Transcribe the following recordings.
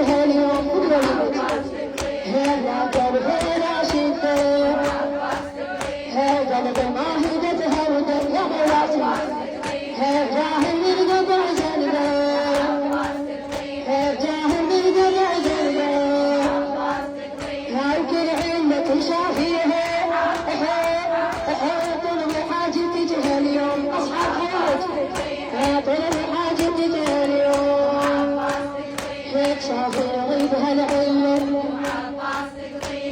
تجيها اليوم هلا قلبي راشد هذا لما هدتها ودت يا مواسي جاهل من قطع زلبه جاهل من قطع زلبه هاي كل علة شافيها طلب حاجة تجيها اليوم أصحاب حياتي طلب حاجة تجيها اليوم هيك شافي رغيبها العلة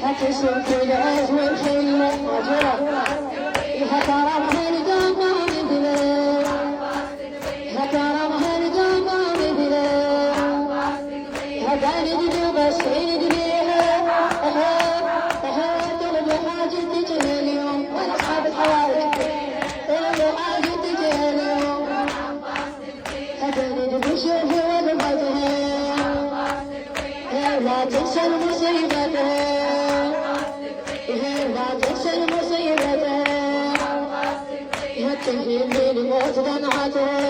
هتشوف العز والحلة هكرمها القمر مثله هكرمها القمر مثله هداني بس يدريها طلب حاجة تجيها اليوم وانا اصحاب الحوائج طلب حاجة تجيها اليوم هداني بشوف وقفتها لا تنسى مصيبتها لا تنسى مصيبتها هتهمني الموت دمعتها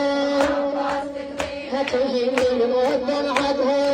هتهمني الموت دمعتها